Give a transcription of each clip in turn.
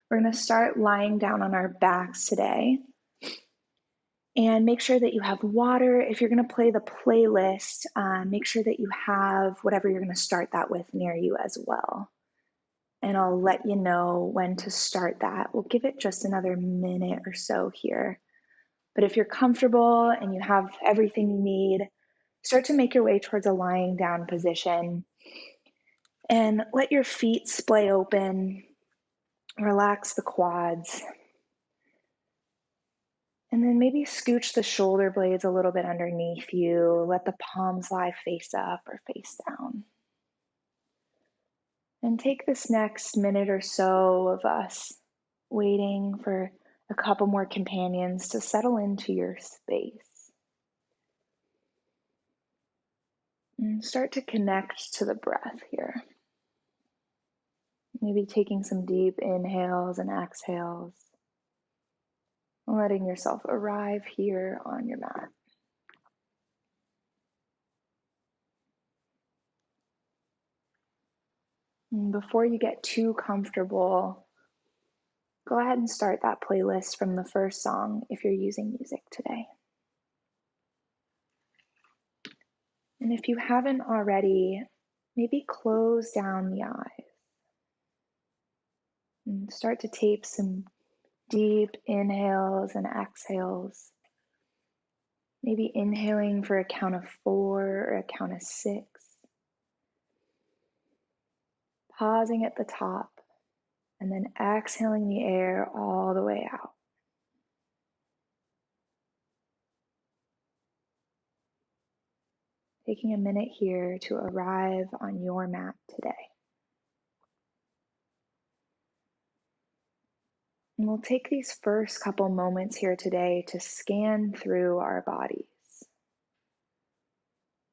We're going to start lying down on our backs today. And make sure that you have water. If you're going to play the playlist, make sure that you have whatever you're going to start that with near you as well. And I'll let you know when to start that. We'll give it just another minute or so here. But if you're comfortable and you have everything you need, start to make your way towards a lying down position. And let your feet splay open. Relax the quads. And then maybe scooch the shoulder blades a little bit underneath you. Let the palms lie face up or face down. And take this next minute or so of us waiting for a couple more companions to settle into your space. And start to connect to the breath here. Maybe taking some deep inhales and exhales. Letting yourself arrive here on your mat. And before you get too comfortable, go ahead and start that playlist from the first song if you're using music today. And if you haven't already, maybe close down the eyes and start to take some deep inhales and exhales. Maybe inhaling for a count of 4 or a count of 6. Pausing at the top and then exhaling the air all the way out. Taking a minute here to arrive on your mat today. And we'll take these first couple moments here today to scan through our bodies.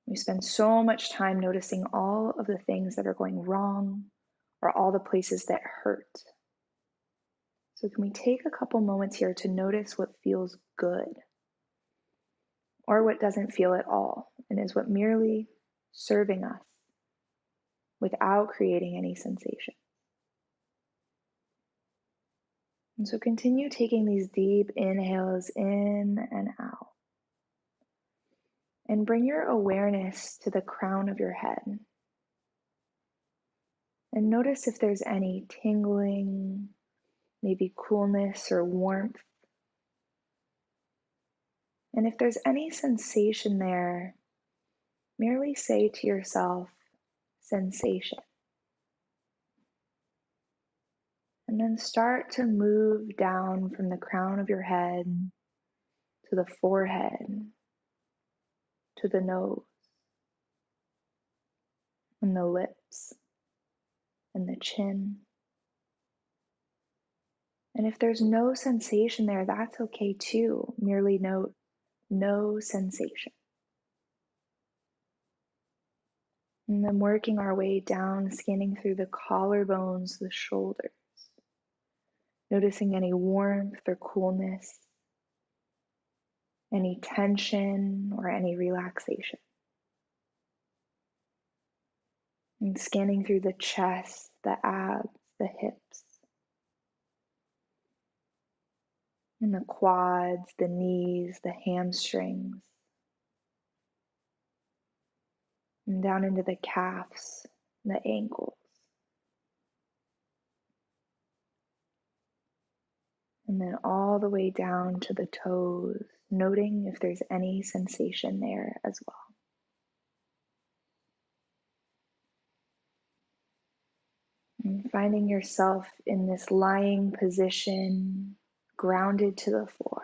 We spend so much time noticing all of the things that are going wrong or all the places that hurt. So can we take a couple moments here to notice what feels good or what doesn't feel at all and is what merely serving us without creating any sensation. And so continue taking these deep inhales in and out. And bring your awareness to the crown of your head. And notice if there's any tingling, maybe coolness or warmth. And if there's any sensation there, merely say to yourself, sensation. And then start to move down from the crown of your head to the forehead, to the nose, and the lips, and the chin. And if there's no sensation there, that's okay too. Merely note no sensation. And then working our way down, scanning through the collarbones, the shoulders, noticing any warmth or coolness, any tension or any relaxation. And scanning through the chest, the abs, the hips, and the quads, the knees, the hamstrings, and down into the calves, the ankles. And then all the way down to the toes, noting if there's any sensation there as well. And finding yourself in this lying position, grounded to the floor.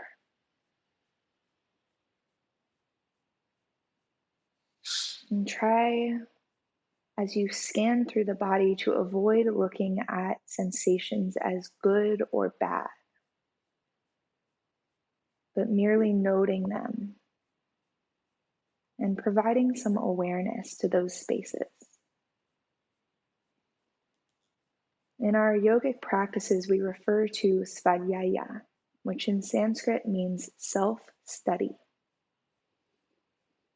And try, as you scan through the body, to avoid looking at sensations as good or bad, but merely noting them and providing some awareness to those spaces. In our yogic practices, we refer to svadhyaya, which in Sanskrit means self-study.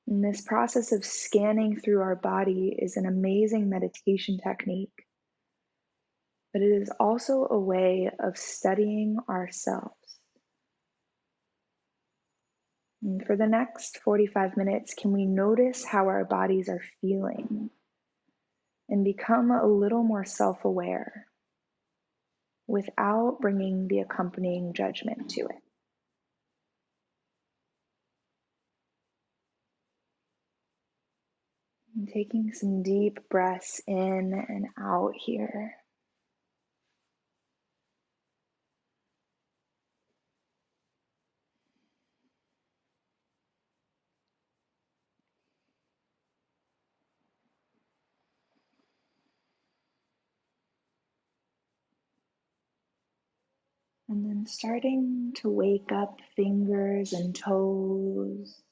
And this process of scanning through our body is an amazing meditation technique but it is also a way of studying ourselves. And for the next 45 minutes, can we notice how our bodies are feeling and become a little more self-aware without bringing the accompanying judgment to it? And taking some deep breaths in and out here. And then starting to wake up fingers and toes,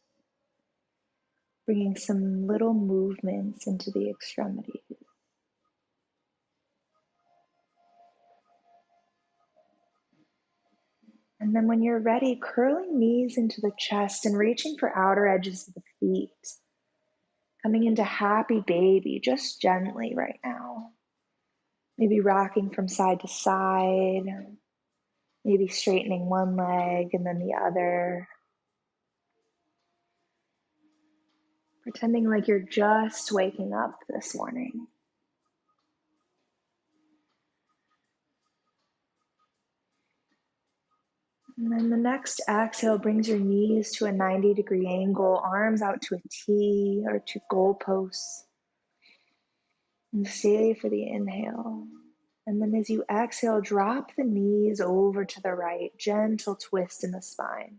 bringing some little movements into the extremities. And then when you're ready, curling knees into the chest and reaching for outer edges of the feet. Coming into happy baby, just gently right now. Maybe rocking from side to side, maybe straightening one leg and then the other. Pretending like you're just waking up this morning. And then the next exhale brings your knees to a 90-degree angle, arms out to a T or to goalposts. And stay for the inhale. And then as you exhale, drop the knees over to the right, gentle twist in the spine.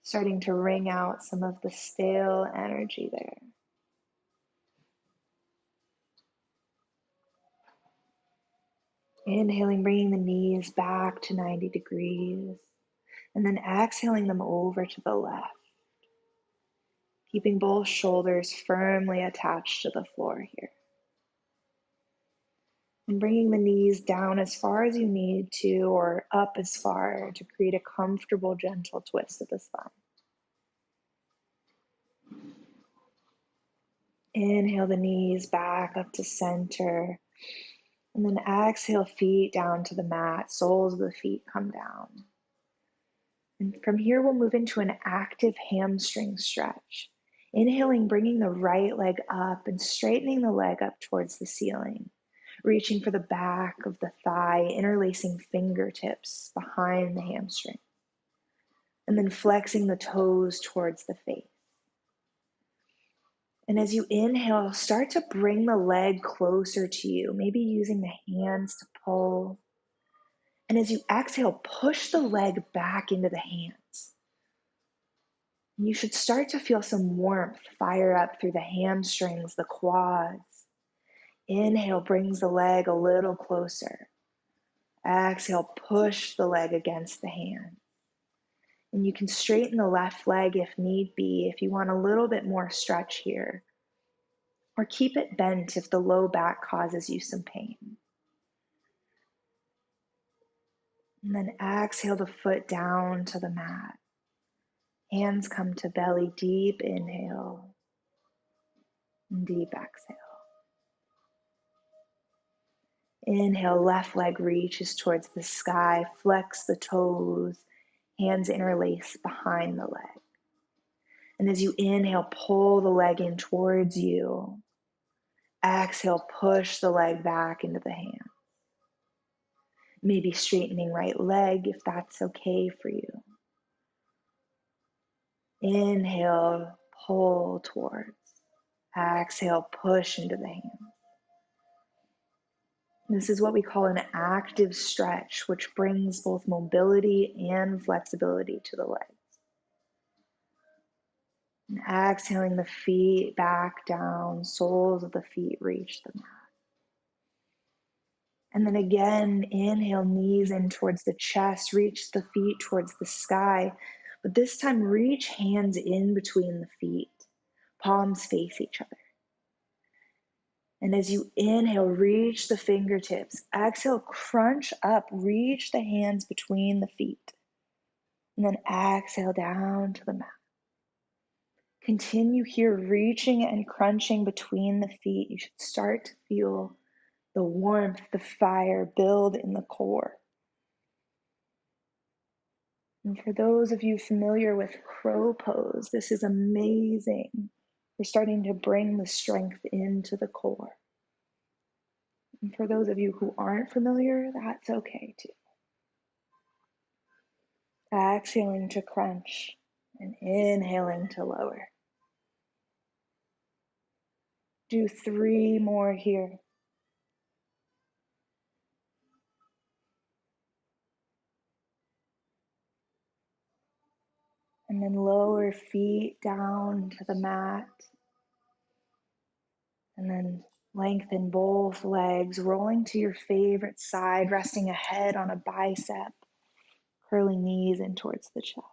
Starting to wring out some of the stale energy there. Inhaling, bringing the knees back to 90 degrees. And then exhaling them over to the left. Keeping both shoulders firmly attached to the floor here. And bringing the knees down as far as you need to, or up as far to create a comfortable, gentle twist of the spine. Inhale the knees back up to center. And then exhale, feet down to the mat. Soles of the feet come down. And from here, we'll move into an active hamstring stretch. Inhaling, bringing the right leg up and straightening the leg up towards the ceiling. Reaching for the back of the thigh, interlacing fingertips behind the hamstring. And then flexing the toes towards the face. And as you inhale, start to bring the leg closer to you, maybe using the hands to pull. And as you exhale, push the leg back into the hands. And you should start to feel some warmth fire up through the hamstrings, the quads. Inhale brings the leg a little closer. Exhale, push the leg against the hand. And you can straighten the left leg if need be, if you want a little bit more stretch here. Or keep it bent if the low back causes you some pain. And then exhale the foot down to the mat. Hands come to belly, deep inhale, and deep exhale. Inhale, left leg reaches towards the sky, flex the toes, hands interlace behind the leg. And as you inhale, pull the leg in towards you. Exhale, push the leg back into the hand. Maybe straightening right leg if that's okay for you. Inhale, pull towards. Exhale, push into the hand. This is what we call an active stretch, which brings both mobility and flexibility to the legs. And exhaling the feet back down, soles of the feet reach the mat. And then again, inhale, knees in towards the chest, reach the feet towards the sky. But this time, reach hands in between the feet, palms face each other. And as you inhale, reach the fingertips. Exhale, crunch up, reach the hands between the feet. And then exhale down to the mat. Continue here, reaching and crunching between the feet. You should start to feel the warmth, the fire build in the core. And for those of you familiar with crow pose, this is amazing. We're starting to bring the strength into the core. And for those of you who aren't familiar, that's okay too. Exhaling to crunch and inhaling to lower. Do 3 more here. And then lower feet down to the mat. And then lengthen both legs, rolling to your favorite side, resting a head on a bicep, curling knees in towards the chest.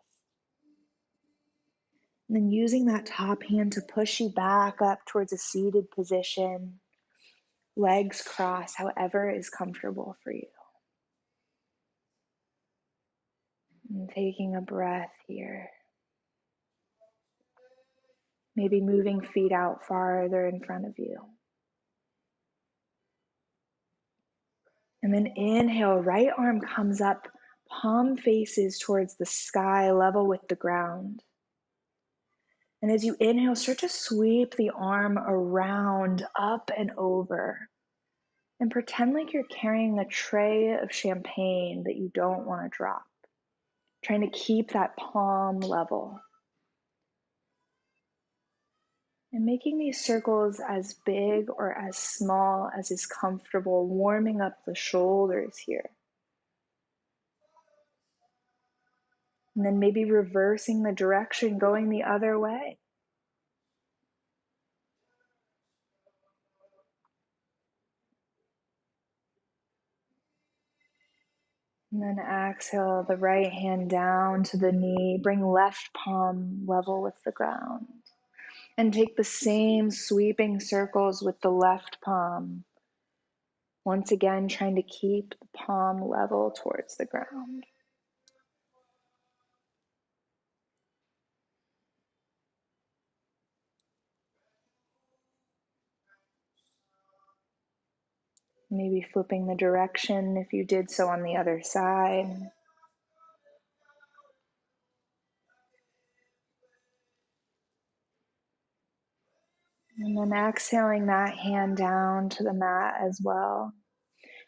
And then using that top hand to push you back up towards a seated position, legs crossed, however is comfortable for you. And taking a breath here. Maybe moving feet out farther in front of you. And then inhale, right arm comes up, palm faces towards the sky, level with the ground. And as you inhale, start to sweep the arm around, up and over. And pretend like you're carrying a tray of champagne that you don't want to drop. Trying to keep that palm level. And making these circles as big or as small as is comfortable, warming up the shoulders here. And then maybe reversing the direction, going the other way. And then exhale the right hand down to the knee. Bring left palm level with the ground. And take the same sweeping circles with the left palm. Once again, trying to keep the palm level towards the ground. Maybe flipping the direction if you did so on the other side. And then exhaling that hand down to the mat as well.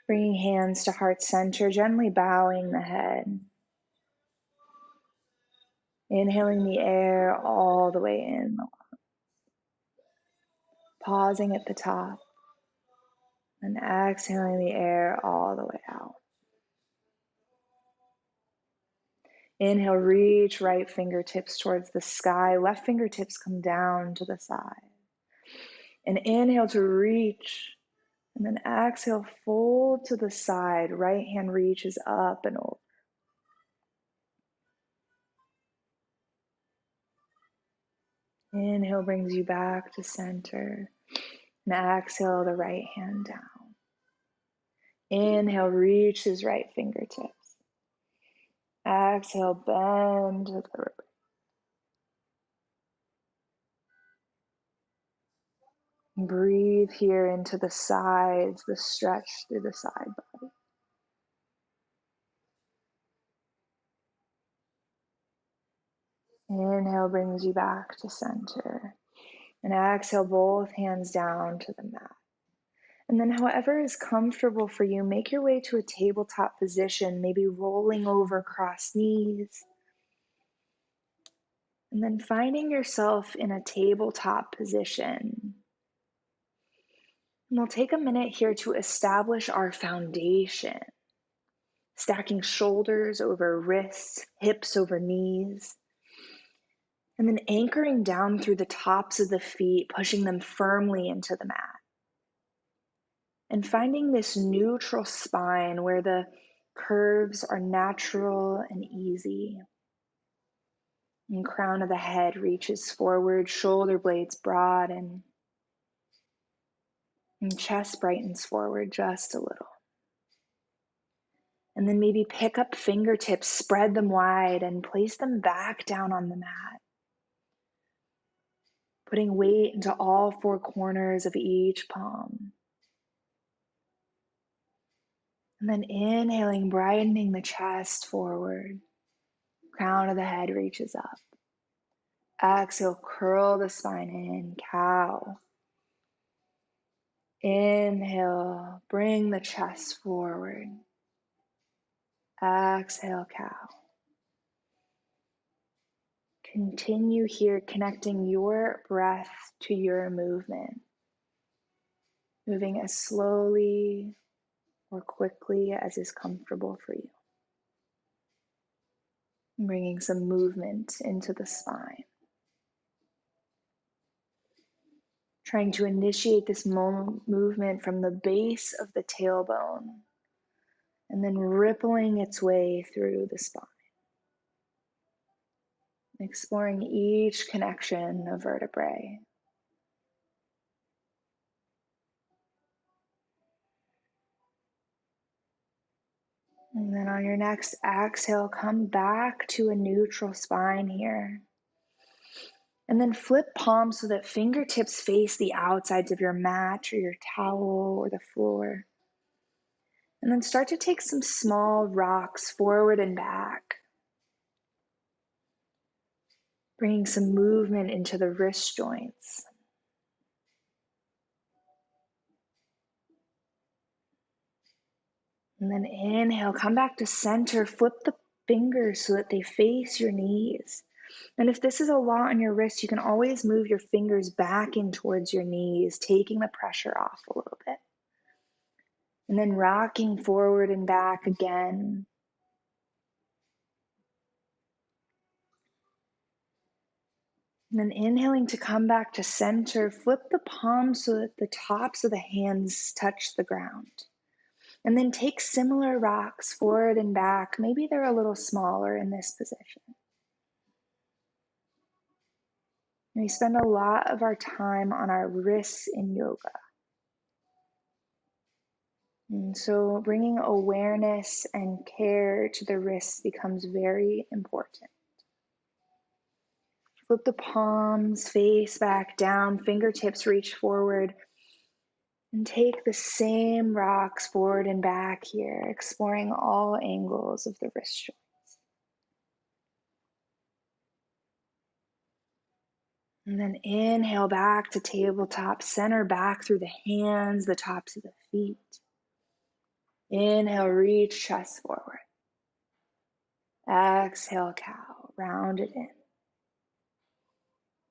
Bringing hands to heart center, gently bowing the head. Inhaling the air all the way in. Pausing at the top. And exhaling the air all the way out. Inhale, reach right fingertips towards the sky. Left fingertips come down to the side. And inhale to reach. And then exhale, fold to the side. Right hand reaches up and over. Inhale brings you back to center. And exhale the right hand down. Inhale, reaches right fingertips. Exhale, bend to the right. Breathe here into the sides, the stretch through the side body. Inhale brings you back to center. And exhale, both hands down to the mat. And then however is comfortable for you, make your way to a tabletop position, maybe rolling over crossed knees. And then finding yourself in a tabletop position. And we'll take a minute here to establish our foundation. Stacking shoulders over wrists, hips over knees. And then anchoring down through the tops of the feet, pushing them firmly into the mat. And finding this neutral spine where the curves are natural and easy. And crown of the head reaches forward, shoulder blades broaden. And chest brightens forward just a little. And then maybe pick up fingertips, spread them wide, and place them back down on the mat. Putting weight into all 4 corners of each palm. And then inhaling, brightening the chest forward. Crown of the head reaches up. Exhale, curl the spine in, cow. Inhale, bring the chest forward. Exhale, cow. Continue here, connecting your breath to your movement. Moving as slowly or quickly as is comfortable for you. Bringing some movement into the spine. Trying to initiate this movement from the base of the tailbone and then rippling its way through the spine. Exploring each connection of vertebrae. And then on your next exhale, come back to a neutral spine here. And then flip palms so that fingertips face the outsides of your mat or your towel or the floor. And then start to take some small rocks forward and back. Bringing some movement into the wrist joints. And then inhale, come back to center, flip the fingers so that they face your knees. And if this is a lot on your wrist, you can always move your fingers back in towards your knees, taking the pressure off a little bit. And then rocking forward and back again. And then inhaling to come back to center, flip the palms so that the tops of the hands touch the ground. And then take similar rocks forward and back. Maybe they're a little smaller in this position. We spend a lot of our time on our wrists in yoga. And so bringing awareness and care to the wrists becomes very important. Flip the palms, face back down, fingertips reach forward. And take the same rocks forward and back here, exploring all angles of the wrist joints. And then inhale back to tabletop, center back through the hands, the tops of the feet. Inhale, reach chest forward. Exhale, cow, round it in.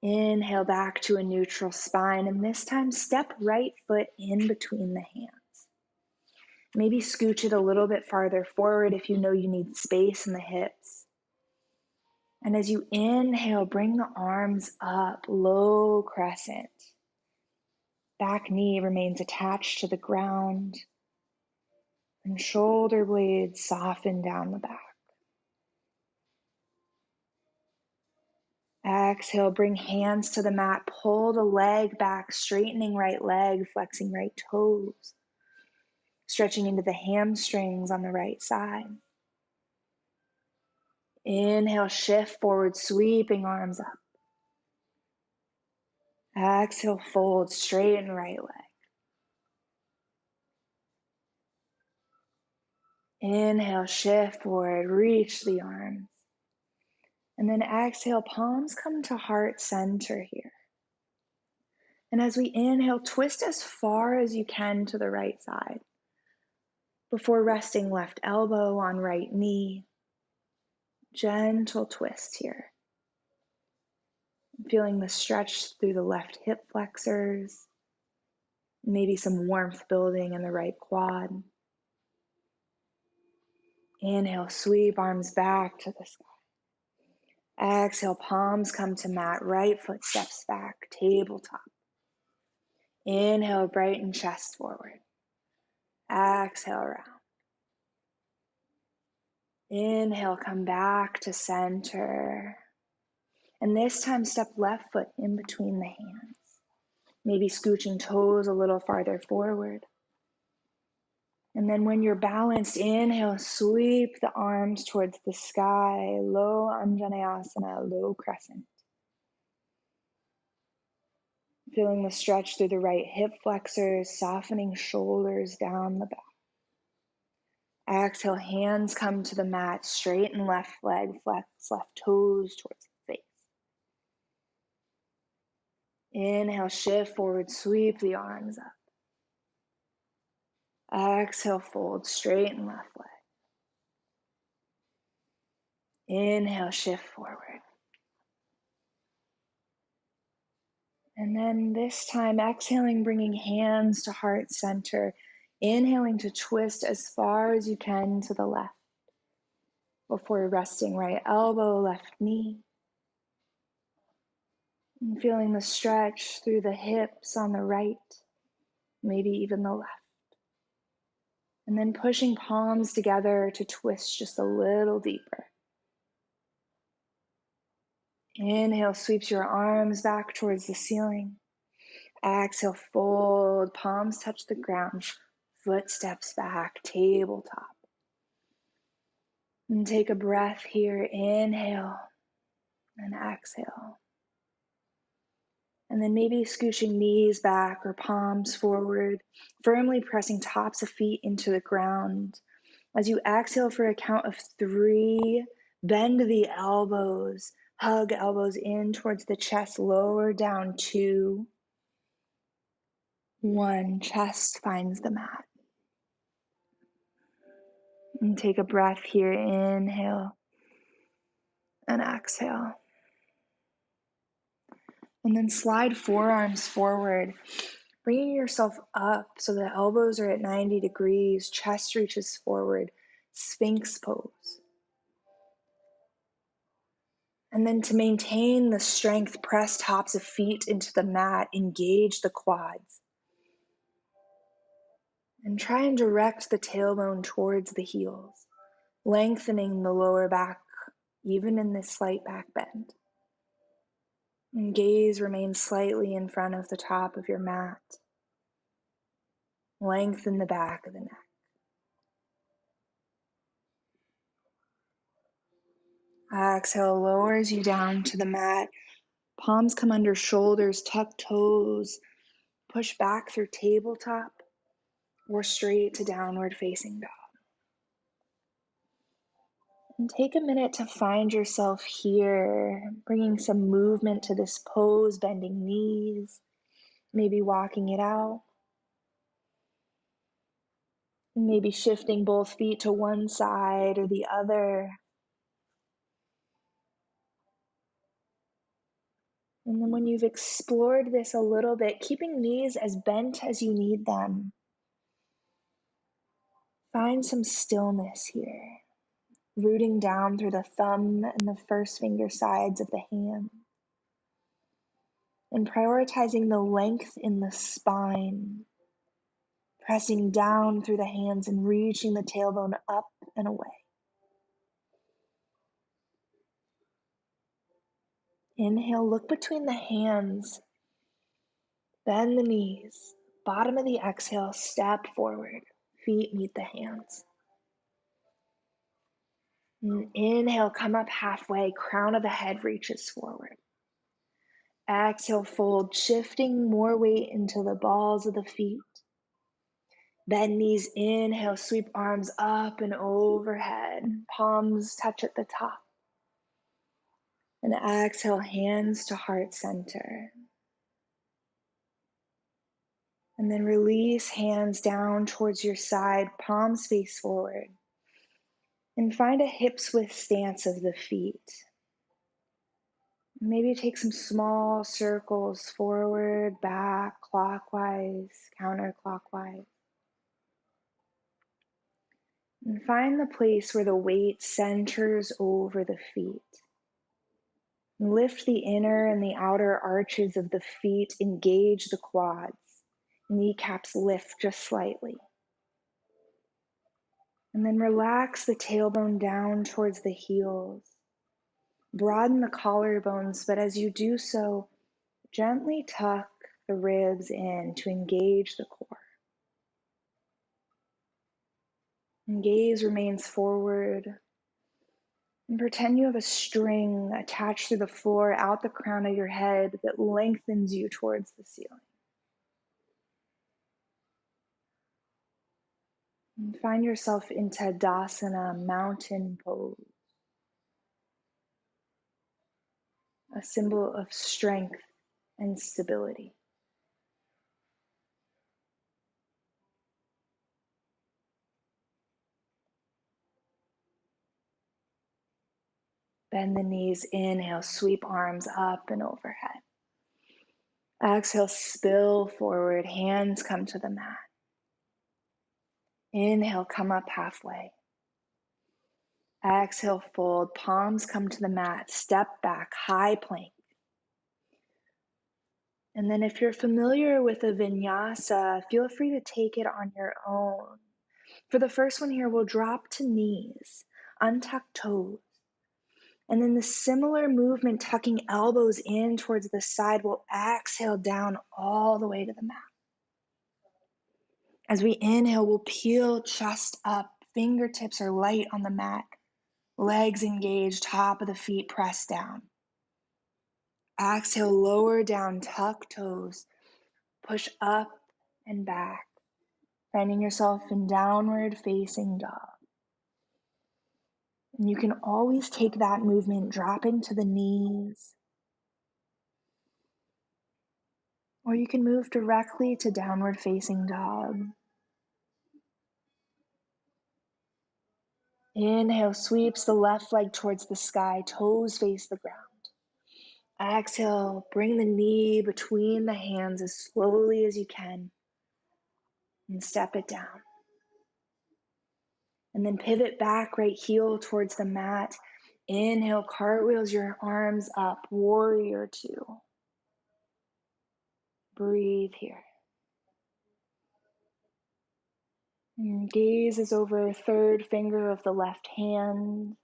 Inhale back to a neutral spine, and this time step right foot in between the hands. Maybe scooch it a little bit farther forward if you know you need space in the hips. And as you inhale, bring the arms up, low crescent. Back knee remains attached to the ground, and shoulder blades soften down the back. Exhale, bring hands to the mat, pull the leg back, straightening right leg, flexing right toes, stretching into the hamstrings on the right side. Inhale, shift forward, sweeping arms up. Exhale, fold, straighten right leg. Inhale, shift forward, reach the arms. And then exhale, palms come to heart center here. And as we inhale, twist as far as you can to the right side before resting left elbow on right knee. Gentle twist here. Feeling the stretch through the left hip flexors. Maybe some warmth building in the right quad. Inhale, sweep arms back to the sky. Exhale, palms come to mat, right foot steps back, tabletop. Inhale, brighten chest forward. Exhale, round. Inhale, come back to center. And this time, step left foot in between the hands. Maybe scooching toes a little farther forward. And then when you're balanced, inhale, sweep the arms towards the sky, low Anjaneyasana, low crescent. Feeling the stretch through the right hip flexors, softening shoulders down the back. Exhale, hands come to the mat, straighten left leg, flex left toes towards the face. Inhale, shift forward, sweep the arms up. Exhale, fold, straighten left leg. Inhale, shift forward. And then this time, exhaling, bringing hands to heart center. Inhaling to twist as far as you can to the left before resting right elbow, left knee. And feeling the stretch through the hips on the right, maybe even the left. And then pushing palms together to twist just a little deeper. Inhale, sweeps your arms back towards the ceiling. Exhale, fold, palms touch the ground, footsteps back, tabletop. And take a breath here, inhale and exhale. And then maybe scooching knees back or palms forward, firmly pressing tops of feet into the ground. As you exhale for a count of 3, bend the elbows, hug elbows in towards the chest, lower down 2, 1, chest finds the mat. And take a breath here, inhale and exhale. And then slide forearms forward, bringing yourself up so the elbows are at 90 degrees, chest reaches forward, Sphinx pose. And then to maintain the strength, press tops of feet into the mat, engage the quads. And try and direct the tailbone towards the heels, lengthening the lower back, even in this slight back bend. And gaze remains slightly in front of the top of your mat. Lengthen the back of the neck. Exhale, lowers you down to the mat. Palms come under shoulders, tuck toes, push back through tabletop or straight to downward facing dog. And take a minute to find yourself here, bringing some movement to this pose, bending knees, maybe walking it out. Maybe shifting both feet to one side or the other. And then when you've explored this a little bit, keeping knees as bent as you need them, find some stillness here, rooting down through the thumb and the first finger sides of the hand, and prioritizing the length in the spine, pressing down through the hands and reaching the tailbone up and away. Inhale, look between the hands, bend the knees, bottom of the exhale, step forward, feet meet the hands. And inhale, come up halfway, crown of the head reaches forward. Exhale, fold, shifting more weight into the balls of the feet. Bend knees, inhale, sweep arms up and overhead. Palms touch at the top. And exhale, hands to heart center. And then release hands down towards your side, palms face forward. And find a hips width stance of the feet. Maybe take some small circles forward, back, clockwise, counterclockwise. And find the place where the weight centers over the feet. Lift the inner and the outer arches of the feet, engage the quads. Kneecaps lift just slightly. And then relax the tailbone down towards the heels. Broaden the collarbones, but as you do so, gently tuck the ribs in to engage the core. And gaze remains forward. And pretend you have a string attached to the floor out the crown of your head that lengthens you towards the ceiling. And find yourself in Tadasana, mountain pose, a symbol of strength and stability. Bend the knees, inhale, sweep arms up and overhead. Exhale, spill forward, hands come to the mat. Inhale, come up halfway. Exhale, fold, palms come to the mat, step back, high plank. And then if you're familiar with a vinyasa, feel free to take it on your own. For the first one here, we'll drop to knees, untuck toes. And then the similar movement, tucking elbows in towards the side, we'll exhale down all the way to the mat. As we inhale, we'll peel chest up, fingertips are light on the mat, legs engaged, top of the feet pressed down. Exhale, lower down, tuck toes, push up and back, finding yourself in downward facing dog. And you can always take that movement, dropping to the knees, or you can move directly to downward facing dog. Inhale, sweeps the left leg towards the sky, toes face the ground. Exhale, bring the knee between the hands as slowly as you can and step it down. And then pivot back, right heel towards the mat. Inhale, cartwheels your arms up, warrior two. Breathe here. And gaze is over third finger of the left hand.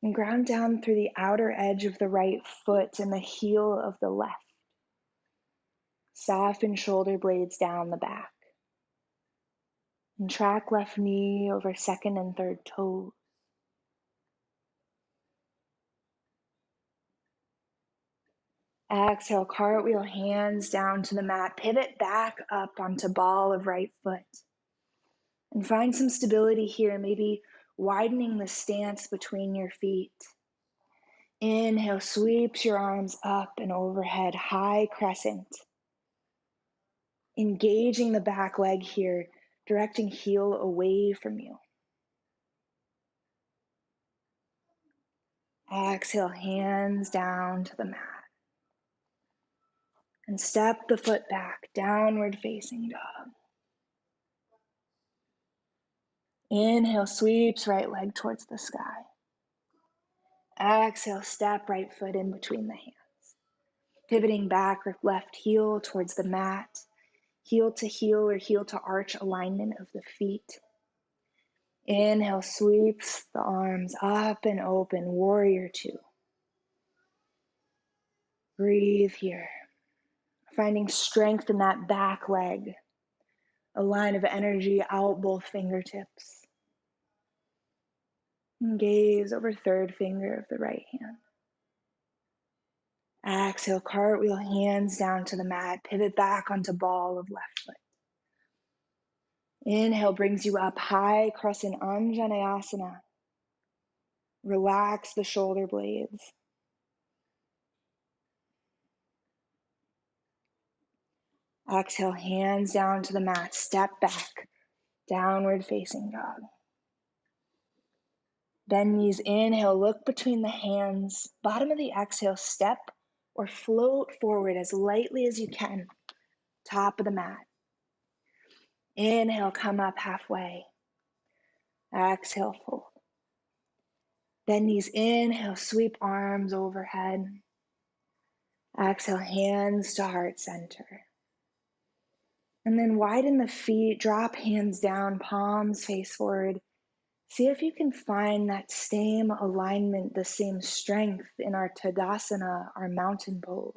And ground down through the outer edge of the right foot and the heel of the left. Soften shoulder blades down the back. And track left knee over second and third toes. Exhale, cartwheel hands down to the mat. Pivot back up onto ball of right foot. And find some stability here, maybe widening the stance between your feet. Inhale, sweeps your arms up and overhead, high crescent. Engaging the back leg here, directing heel away from you. Exhale, hands down to the mat. And step the foot back, downward facing dog. Inhale, sweeps right leg towards the sky. Exhale, step right foot in between the hands. Pivoting back or left heel towards the mat. Heel to arch alignment of the feet. Inhale, sweeps the arms up and open, warrior two. Breathe here. Finding strength in that back leg. A line of energy out both fingertips. And gaze over third finger of the right hand. Exhale, cartwheel hands down to the mat. Pivot back onto ball of left foot. Inhale brings you up, high crescent Anjaneyasana. Relax the shoulder blades. Exhale, hands down to the mat. Step back, downward facing dog. Bend knees, inhale, look between the hands. Bottom of the exhale, step or float forward as lightly as you can. Top of the mat. Inhale, come up halfway. Exhale, fold. Bend knees, inhale, sweep arms overhead. Exhale, hands to heart center. And then widen the feet, drop hands down, palms face forward. See if you can find that same alignment, the same strength in our Tadasana, our mountain pose.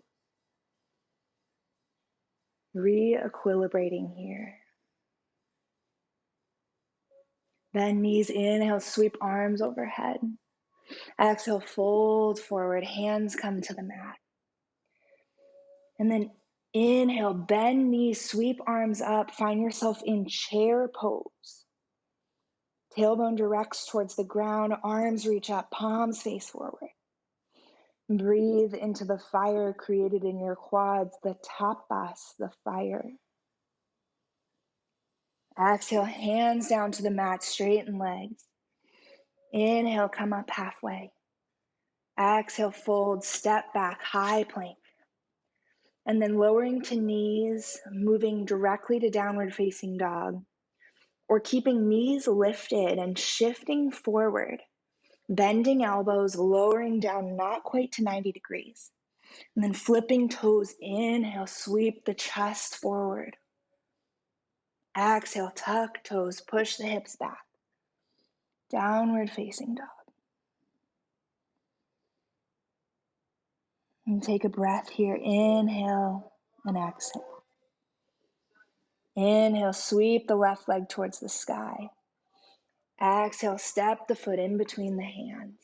Re-equilibrating here. Bend knees, inhale, sweep arms overhead. Exhale, fold forward, hands come to the mat. And then inhale, bend knees, sweep arms up, find yourself in chair pose. Tailbone directs towards the ground, arms reach up, palms face forward. Breathe into the fire created in your quads, the tapas, the fire. Exhale, hands down to the mat, straighten legs. Inhale, come up halfway. Exhale, fold, step back, high plank. And then lowering to knees, moving directly to downward facing dog, or keeping knees lifted and shifting forward, bending elbows, lowering down not quite to 90 degrees. And then flipping toes, inhale, sweep the chest forward. Exhale, tuck toes, push the hips back. Downward facing dog. And take a breath here. Inhale and exhale. Inhale, sweep the left leg towards the sky. Exhale, step the foot in between the hands.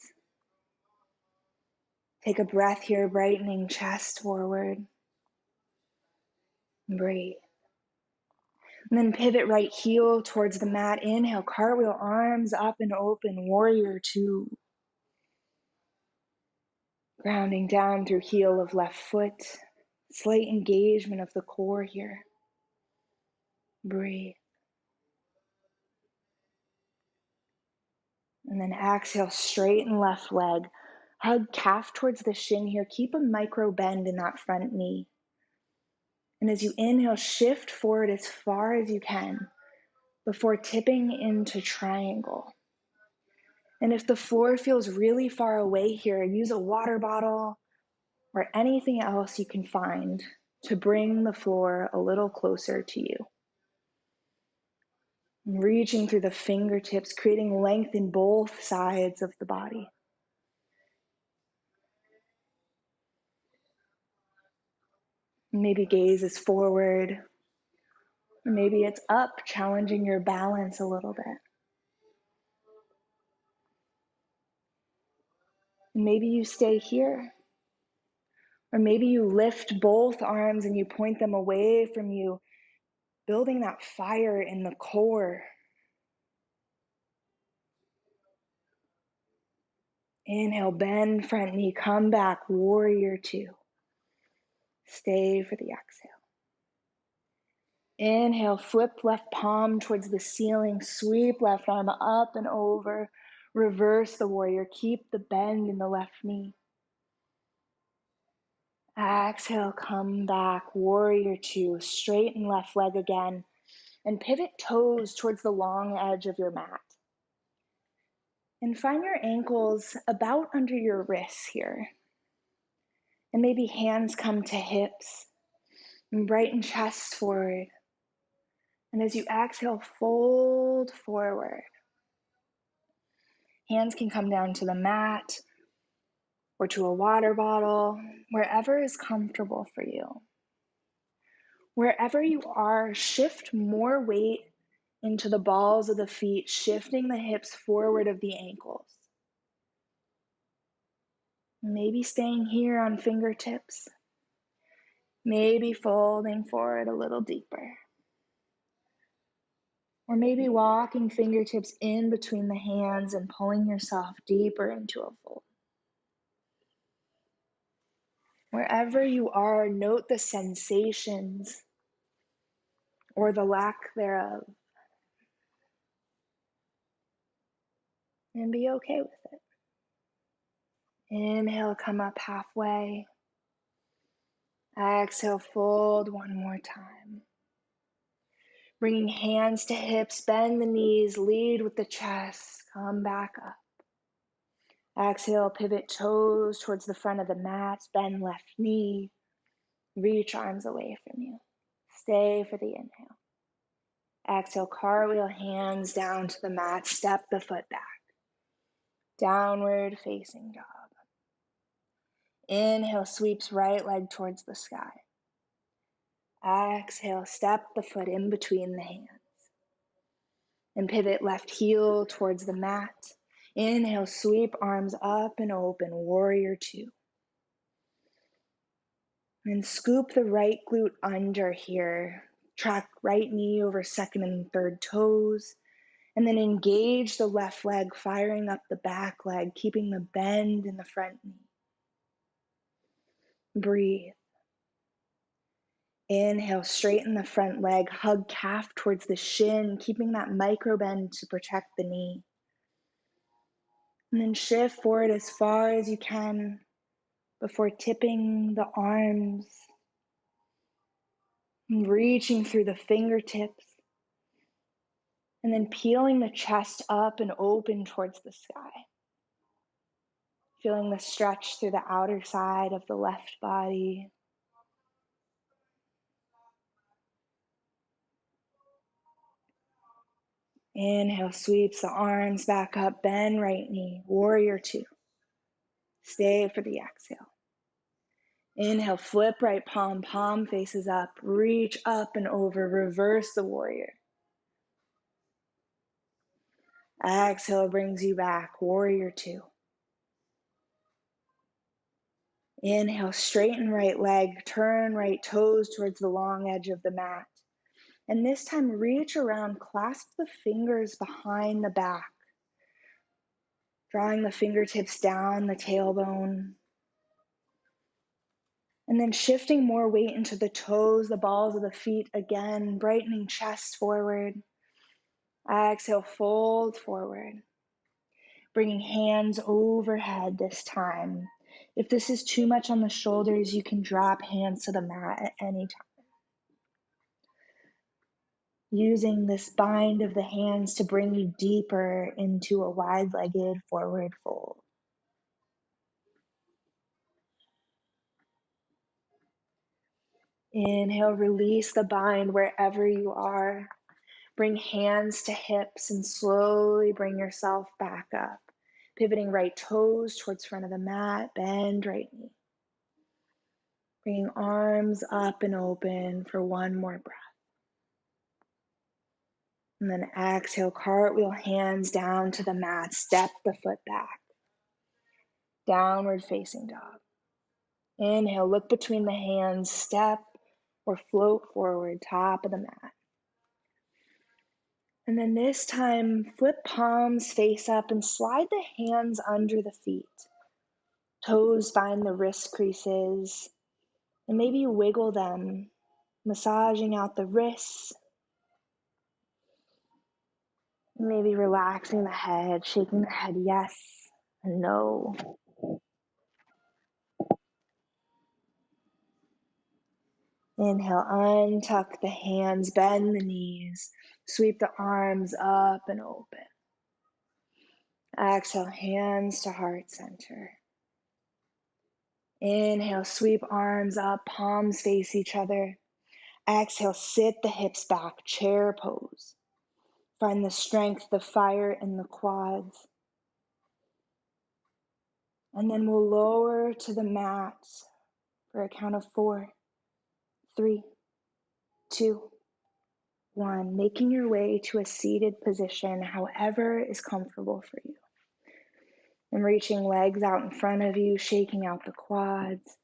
Take a breath here, brightening chest forward. Breathe. And then pivot right heel towards the mat. Inhale, cartwheel, arms up and open, warrior two. Grounding down through heel of left foot. Slight engagement of the core here. Breathe. And then exhale, straighten left leg. Hug calf towards the shin here. Keep a micro bend in that front knee. And as you inhale, shift forward as far as you can before tipping into triangle. And if the floor feels really far away here, use a water bottle or anything else you can find to bring the floor a little closer to you. Reaching through the fingertips, creating length in both sides of the body. Maybe gaze is forward, or maybe it's up, challenging your balance a little bit. Maybe you stay here, or maybe you lift both arms and you point them away from you, building that fire in the core. Inhale, bend front knee, come back, warrior two. Stay for the exhale. Inhale, flip left palm towards the ceiling, sweep left arm up and over, reverse the warrior, keep the bend in the left knee. Exhale, come back, warrior two, straighten left leg again, and pivot toes towards the long edge of your mat. And find your ankles about under your wrists here. And maybe hands come to hips, and brighten chest forward. And as you exhale, fold forward. Hands can come down to the mat or to a water bottle, wherever is comfortable for you. Wherever you are, shift more weight into the balls of the feet, shifting the hips forward of the ankles. Maybe staying here on fingertips. Maybe folding forward a little deeper. Or maybe walking fingertips in between the hands and pulling yourself deeper into a fold. Wherever you are, note the sensations or the lack thereof, and be okay with it. Inhale, come up halfway. Exhale, fold one more time. Bringing hands to hips, bend the knees, lead with the chest, come back up. Exhale, pivot toes towards the front of the mat, bend left knee, reach arms away from you. Stay for the inhale. Exhale, cartwheel, hands down to the mat, step the foot back. Downward facing dog. Inhale, sweeps right leg towards the sky. Exhale, step the foot in between the hands. And pivot left heel towards the mat. Inhale, sweep arms up and open, warrior two. And scoop the right glute under here. Track right knee over second and third toes. And then engage the left leg, firing up the back leg, keeping the bend in the front knee. Breathe. Inhale, straighten the front leg, hug calf towards the shin, keeping that micro bend to protect the knee. And then shift forward as far as you can before tipping the arms, and reaching through the fingertips, and then peeling the chest up and open towards the sky. Feeling the stretch through the outer side of the left body. Inhale, sweeps the arms back up, bend right knee, warrior two. Stay for the exhale. Inhale, flip right palm, palm faces up, reach up and over, reverse the warrior. Exhale brings you back, warrior two. Inhale, straighten right leg, turn right toes towards the long edge of the mat. And this time, reach around, clasp the fingers behind the back, drawing the fingertips down the tailbone. And then shifting more weight into the toes, the balls of the feet again, brightening chest forward. Exhale, fold forward. Bringing hands overhead this time. If this is too much on the shoulders, you can drop hands to the mat at any time. Using this bind of the hands to bring you deeper into a wide-legged forward fold. Inhale, release the bind wherever you are. Bring hands to hips and slowly bring yourself back up. Pivoting right toes towards front of the mat, bend right knee. Bringing arms up and open for one more breath. And then exhale, cartwheel hands down to the mat, step the foot back. Downward facing dog. Inhale, look between the hands, step or float forward, top of the mat. And then this time, flip palms face up and slide the hands under the feet. Toes find the wrist creases, and maybe you wiggle them, massaging out the wrists. Maybe relaxing the head, shaking the head yes and no. Inhale, untuck the hands, bend the knees, sweep the arms up and open. Exhale, hands to heart center. Inhale, sweep arms up, palms face each other. Exhale, sit the hips back, chair pose. Find the strength, the fire in the quads. And then we'll lower to the mat for a count of 4, 3, 2, 1. Making your way to a seated position, however is comfortable for you. And reaching legs out in front of you, shaking out the quads.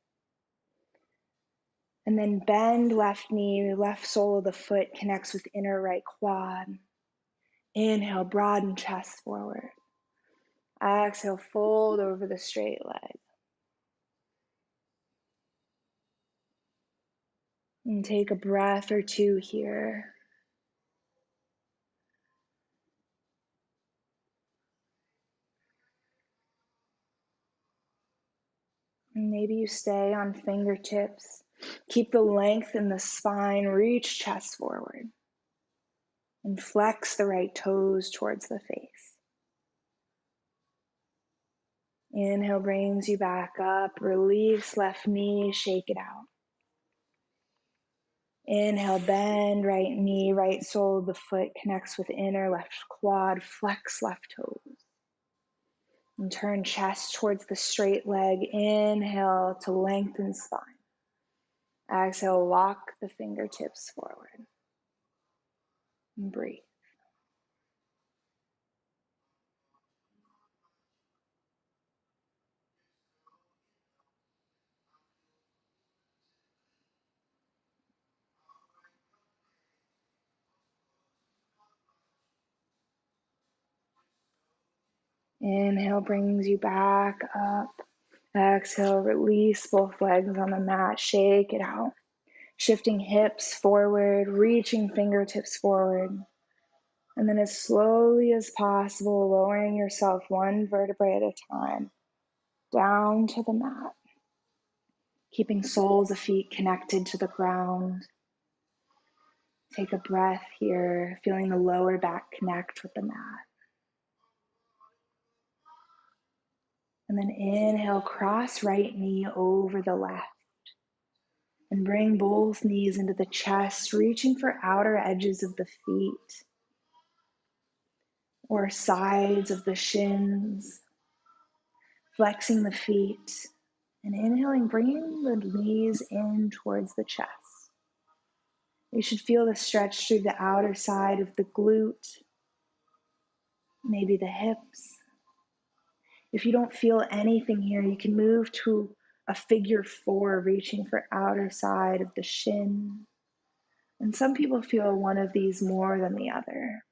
And then bend left knee, left sole of the foot connects with inner right quad. Inhale, broaden chest forward. Exhale, fold over the straight leg. And take a breath or two here. And maybe you stay on fingertips. Keep the length in the spine, reach chest forward. And flex the right toes towards the face. Inhale brings you back up. Release left knee, shake it out. Inhale, bend right knee, right sole of the foot connects with inner left quad, flex left toes. And turn chest towards the straight leg. Inhale to lengthen spine. Exhale, walk the fingertips forward. And breathe. Inhale brings you back up. Exhale, release both legs on the mat. Shake it out. Shifting hips forward, reaching fingertips forward. And then as slowly as possible, lowering yourself one vertebrae at a time down to the mat. Keeping soles of feet connected to the ground. Take a breath here, feeling the lower back connect with the mat. And then inhale, cross right knee over the left. And bring both knees into the chest, reaching for outer edges of the feet or sides of the shins. Flexing the feet. And inhaling, bringing the knees in towards the chest. You should feel the stretch through the outer side of the glute, maybe the hips. If you don't feel anything here, you can move to a figure four, reaching for outer side of the shin. And some people feel one of these more than the other.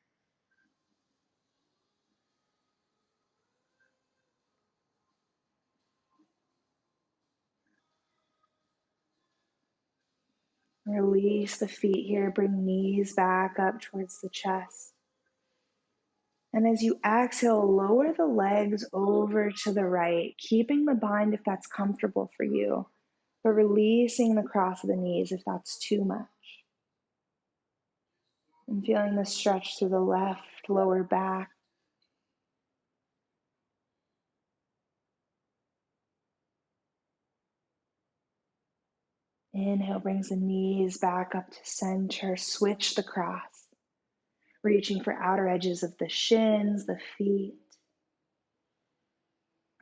Release the feet here, bring knees back up towards the chest. And as you exhale, lower the legs over to the right, keeping the bind if that's comfortable for you, but releasing the cross of the knees if that's too much. And feeling the stretch through the left lower back. Inhale brings the knees back up to center. Switch the cross, reaching for outer edges of the shins, the feet,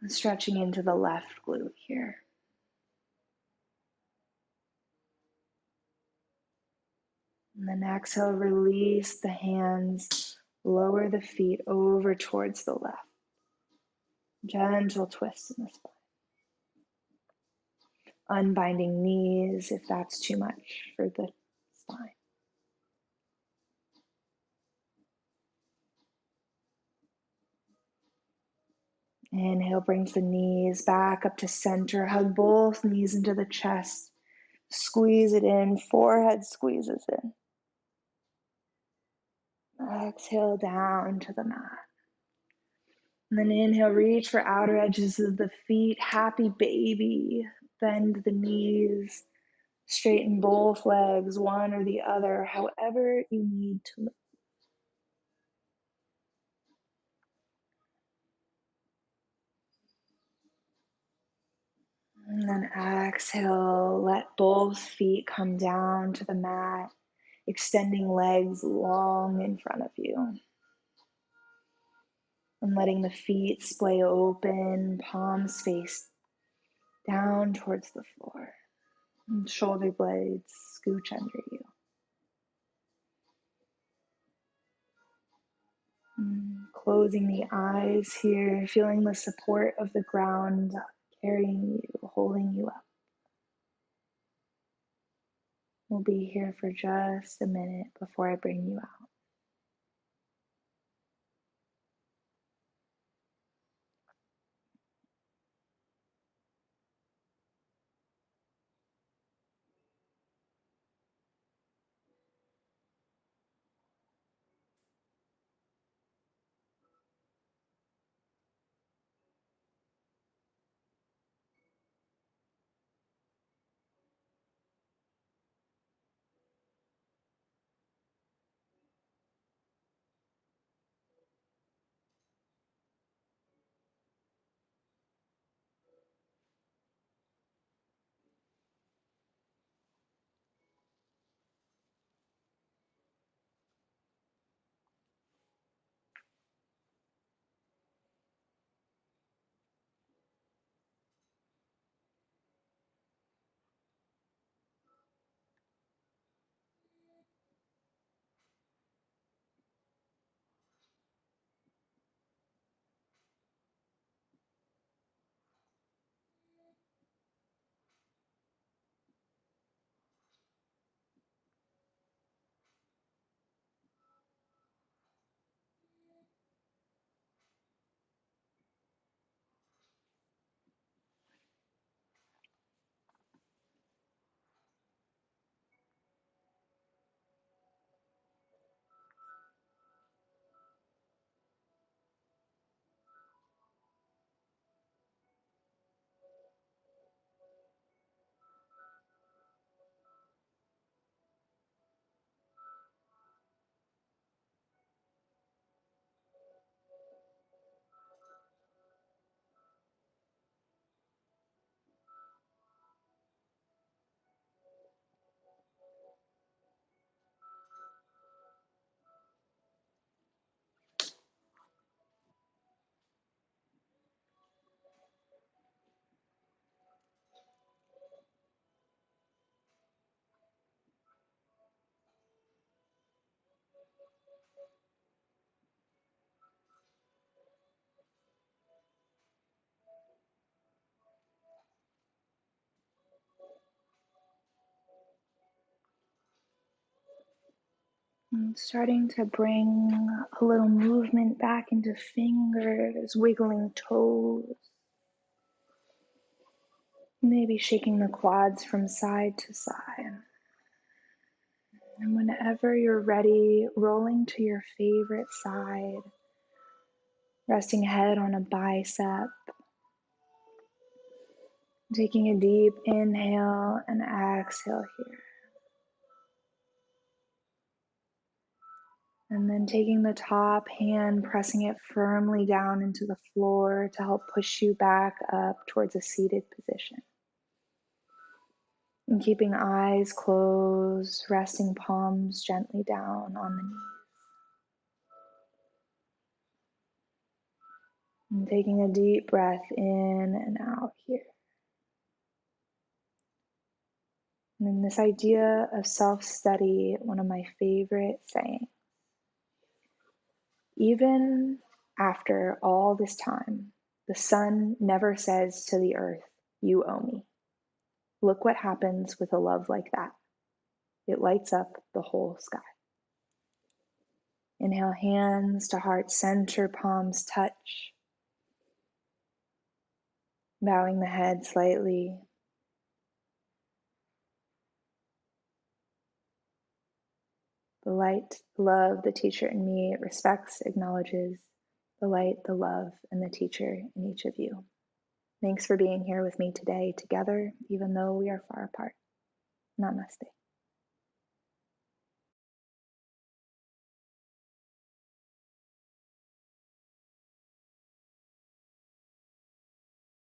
and stretching into the left glute here. And then exhale, release the hands, lower the feet over towards the left. Gentle twist in the spine. Unbinding knees if that's too much for the spine. Inhale brings the knees back up to center. Hug both knees into the chest. Squeeze it in. Forehead squeezes in. Exhale down to the mat. And then inhale, reach for outer edges of the feet. Happy baby. Bend the knees. Straighten both legs, one or the other, however you need to move. And then exhale, let both feet come down to the mat, extending legs long in front of you. And letting the feet splay open, palms face down towards the floor. And shoulder blades scooch under you. Closing the eyes here, feeling the support of the ground carrying you, holding you up. We'll be here for just a minute before I bring you out. Starting to bring a little movement back into fingers, wiggling toes. Maybe shaking the quads from side to side. And whenever you're ready, rolling to your favorite side, resting head on a bicep. Taking a deep inhale and exhale here. And then taking the top hand, pressing it firmly down into the floor to help push you back up towards a seated position. And keeping eyes closed, resting palms gently down on the knees. And taking a deep breath in and out here. And then this idea of self-study, one of my favorite sayings. Even after all this time, the sun never says to the earth, "You owe me." Look what happens with a love like that. It lights up the whole sky. Inhale, hands to heart center, palms touch. Bowing the head slightly. The light, the love, the teacher in me respects, acknowledges the light, the love, and the teacher in each of you. Thanks for being here with me today together, even though we are far apart. Namaste.